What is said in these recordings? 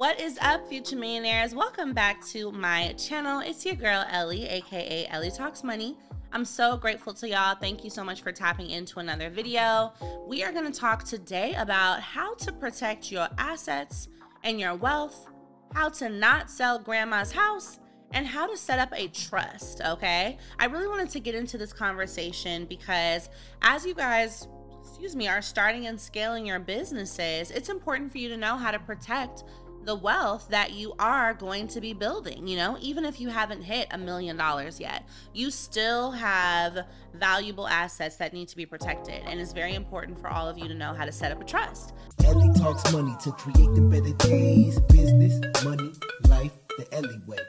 What is up, Future Millionaires? Welcome back to my channel. It's your girl, Ellie, aka Ellie Talks Money. I'm so grateful to y'all. Thank you so much for tapping into another video. We are going to talk today about how to protect your assets and your wealth, how to not sell grandma's house, and how to set up a trust, okay? I really wanted to get into this conversation because as you guys, are starting and scaling your businesses, it's important for you to know how to protect the wealth that you are going to be building. You know, even if you haven't hit $1 million yet, you still have valuable assets that need to be protected. And it's very important for all of you to know how to set up a trust. Ellie talks money to create the better days. Business, money, life, the Ellie way.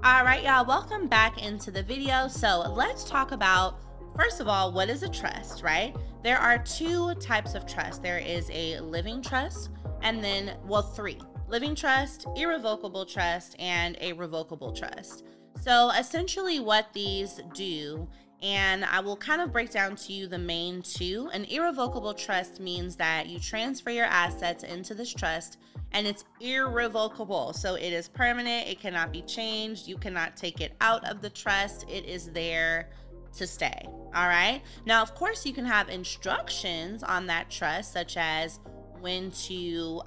All right, y'all, welcome back into the video. So let's talk about, first of all, what is a trust, right? There are two types of trust. There is a living trust, and then, well, three: living trust, irrevocable trust, and a revocable trust. So essentially what these do, and I will kind of break down to you the main two. An irrevocable trust means that you transfer your assets into this trust and it's irrevocable. So it is permanent, it cannot be changed, you cannot take it out of the trust, it is there to stay. All right. Now, of course, you can have instructions on that trust, such as when to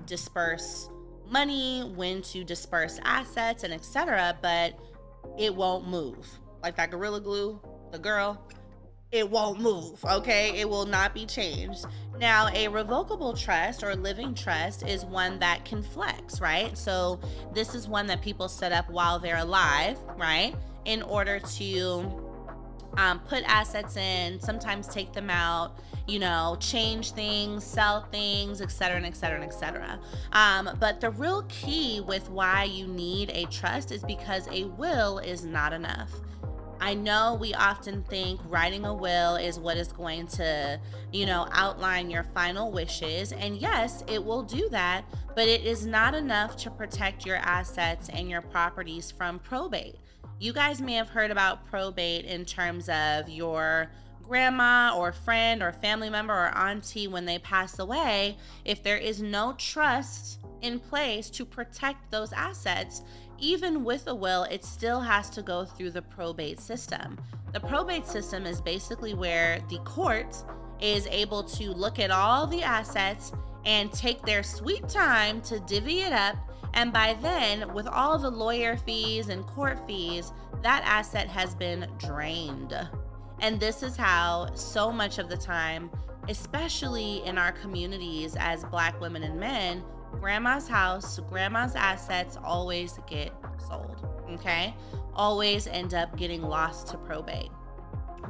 disperse money, when to disperse assets, and etc. But it won't move. Like that Gorilla Glue, the girl, it won't move. Okay, it will not be changed. Now, a revocable trust or living trust is one that can flex, right? So this is one that people set up while they're alive, right, in order to put assets in, sometimes take them out, you know, change things, sell things, etc., and etc., and etc. But the real key with why you need a trust is because a will is not enough. I know we often think writing a will is what is going to, you know, outline your final wishes. And yes, it will do that, but it is not enough to protect your assets and your properties from probate. You guys may have heard about probate in terms of your grandma or friend or family member or auntie when they pass away. If there is no trust in place to protect those assets, even with a will, it still has to go through the probate system. The probate system is basically where the court is able to look at all the assets and take their sweet time to divvy it up. And by then, with all the lawyer fees and court fees, that asset has been drained. And this is how so much of the time, especially in our communities as Black women and men, grandma's house, grandma's assets always get sold, okay? Always end up getting lost to probate.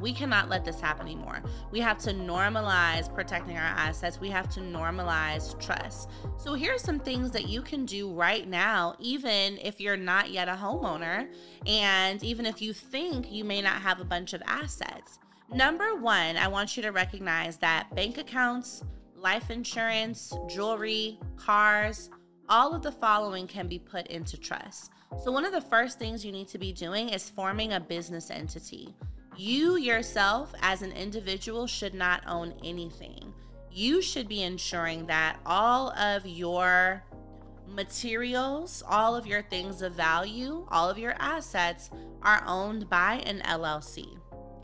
We cannot let this happen anymore. We have to normalize protecting our assets. We have to normalize trust. So here's some things that you can do right now, even if you're not yet a homeowner, and even if you think you may not have a bunch of assets. Number one, I want you to recognize that bank accounts, life insurance, jewelry, cars, all of the following can be put into trust. So one of the first things you need to be doing is forming a business entity. You yourself as an individual should not own anything. You should be ensuring that all of your materials, all of your things of value, all of your assets are owned by an LLC,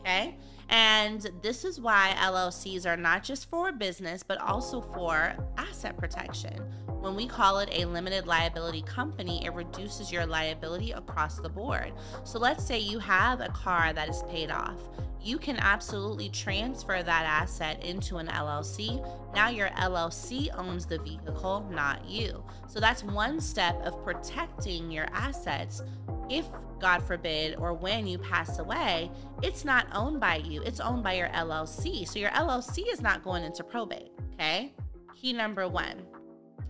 okay? And this is why LLCs are not just for business, but also for asset protection. When we call it a limited liability company, it reduces your liability across the board. So let's say you have a car that is paid off. You can absolutely transfer that asset into an LLC. Now your LLC owns the vehicle, not you. So that's one step of protecting your assets. If, God forbid, or when you pass away, it's not owned by you, it's owned by your LLC. So your LLC is not going into probate, okay? Key number one.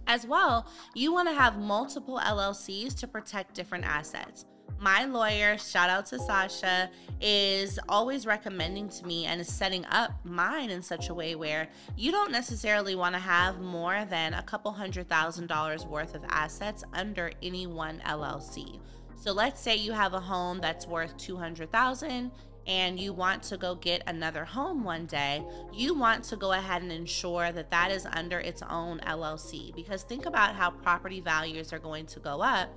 As well, you want to have multiple LLCs to protect different assets. My lawyer, shout out to Sasha, is always recommending to me and is setting up mine in such a way where you don't necessarily want to have more than a couple $100,000 worth of assets under any one LLC. So let's say you have a home that's worth $200,000 and you want to go get another home one day, you want to go ahead and ensure that that is under its own LLC. Because think about how property values are going to go up.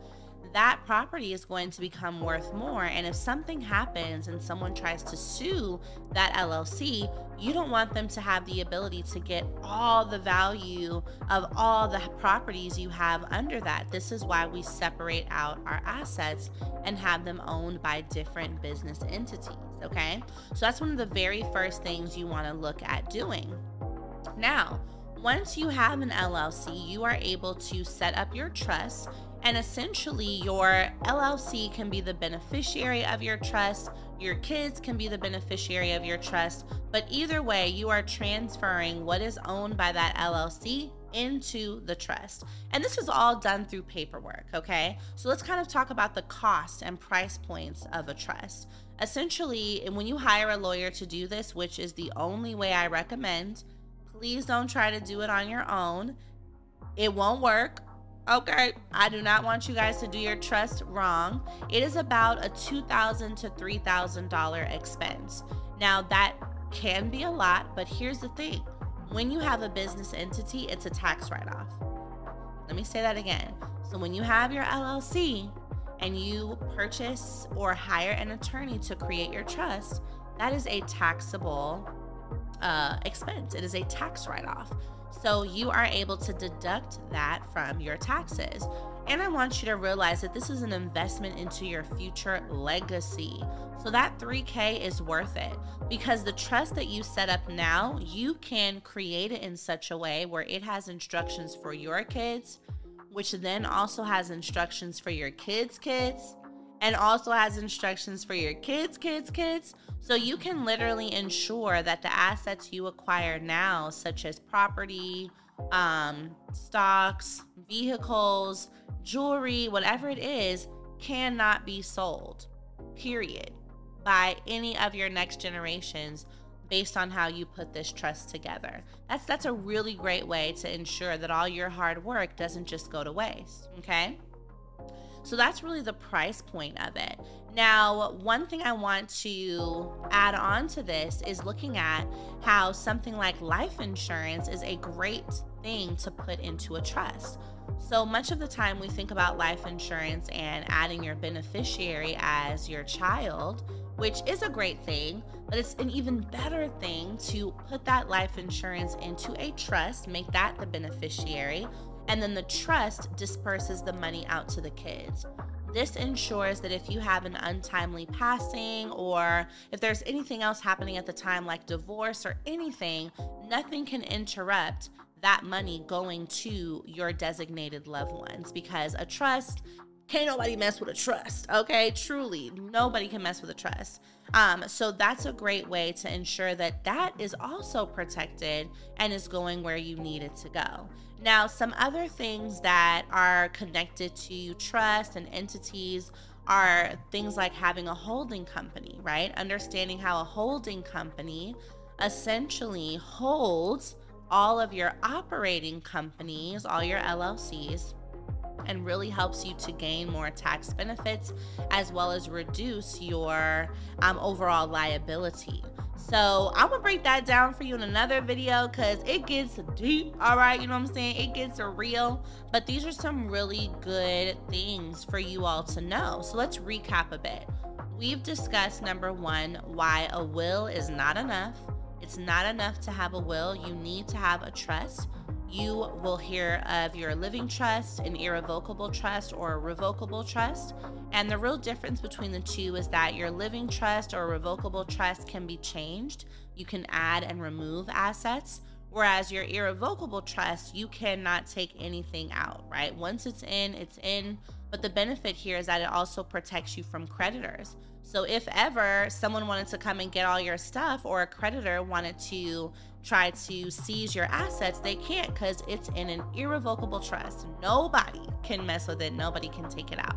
That property is going to become worth more. And if something happens and someone tries to sue that LLC, you don't want them to have the ability to get all the value of all the properties you have under that. This is why we separate out our assets and have them owned by different business entities, okay? So that's one of the very first things you want to look at doing. Now, once you have an LLC, you are able to set up your trust. And essentially, your LLC can be the beneficiary of your trust. Your kids can be the beneficiary of your trust. But either way, you are transferring what is owned by that LLC into the trust. And this is all done through paperwork, okay? So let's kind of talk about the cost and price points of a trust. Essentially, when you hire a lawyer to do this, which is the only way I recommend, please don't try to do it on your own. It won't work. Okay, I do not want you guys to do your trust wrong. It is about a $2,000 to $3,000 expense. Now that can be a lot, but here's the thing. When you have a business entity, it's a tax write-off. Let me say that again. So when you have your LLC and you purchase or hire an attorney to create your trust, that is a taxable expense. It is a tax write-off. So you are able to deduct that from your taxes. And I want you to realize that this is an investment into your future legacy. So that $3,000 is worth it, because the trust that you set up now, you can create it in such a way where it has instructions for your kids, which then also has instructions for your kids' kids, and also has instructions for your kids' kids' kids. So you can literally ensure that the assets you acquire now, such as property, stocks, vehicles, jewelry, whatever it is, cannot be sold, period, by any of your next generations based on how you put this trust together. That's a really great way to ensure that all your hard work doesn't just go to waste, okay? So that's really the price point of it. Now, one thing I want to add on to this is looking at how something like life insurance is a great thing to put into a trust. So much of the time we think about life insurance and adding your beneficiary as your child, which is a great thing, but it's an even better thing to put that life insurance into a trust, make that the beneficiary, and then the trust disperses the money out to the kids. This ensures that if you have an untimely passing, or if there's anything else happening at the time like divorce or anything, nothing can interrupt that money going to your designated loved ones, because a trust, can't nobody mess with a trust, okay? Truly, nobody can mess with a trust. So that's a great way to ensure that that is also protected and is going where you need it to go. Now, some other things that are connected to trust and entities are things like having a holding company, right? Understanding how a holding company essentially holds all of your operating companies, all your LLCs, and really helps you to gain more tax benefits as well as reduce your overall liability. So I'm gonna break that down for you in another video because it gets deep, all right? You know what I'm saying? It gets real, but these are some really good things for you all to know. So let's recap a bit. We've discussed, number one, why a will is not enough. It's not enough to have a will. You need to have a trust. You will hear of your living trust, an irrevocable trust, or a revocable trust. And the real difference between the two is that your living trust or revocable trust can be changed. You can add and remove assets, whereas your irrevocable trust, you cannot take anything out, right? Once it's in, it's in. But the benefit here is that it also protects you from creditors. So if ever someone wanted to come and get all your stuff, or a creditor wanted to try to seize your assets, they can't, because it's in an irrevocable trust. Nobody can mess with it. Nobody can take it out.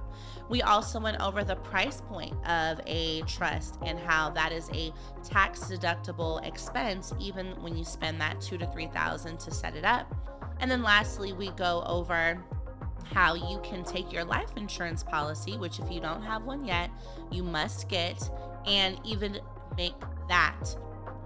We also went over the price point of a trust and how that is a tax deductible expense, even when you spend that $2,000 to $3,000 to set it up. And then lastly, we go over how you can take your life insurance policy, which if you don't have one yet, you must get, and even make that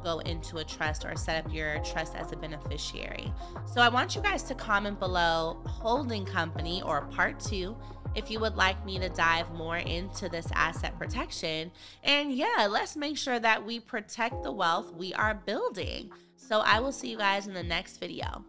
go into a trust or set up your trust as a beneficiary. So I want you guys to comment below holding company or part 2 if you would like me to dive more into this asset protection. And yeah, let's make sure that we protect the wealth we are building. So I will see you guys in the next video.